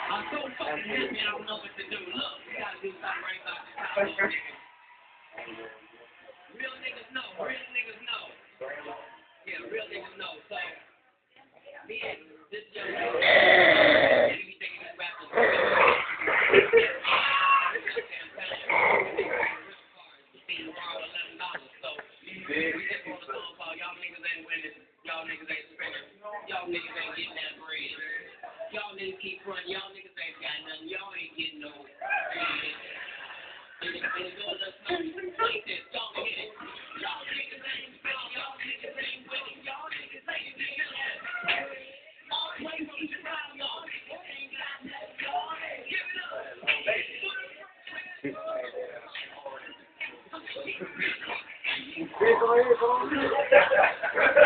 I'm so fucking happy I don't know what to do. Look, we gotta do something right about this time, little niggas. Real niggas know. Real niggas know. Yeah, real niggas know. So, me and this young man, we thinking these rappers are so, we just want a song called Y'all Niggas Ain't Winning, Y'all Niggas Ain't Spinning, Y'all Niggas Ain't Getting That Bread. Y'all niggas keep running, y'all niggas ain't got nothing, y'all ain't getting no bread. And it goes up like this, y'all hit it. Y'all niggas ain't spinning, y'all niggas ain't winning, y'all niggas ain't getting that bread. All the way from Chicago, y'all niggas ain't got nothing, y'all ain't give it up. Come on.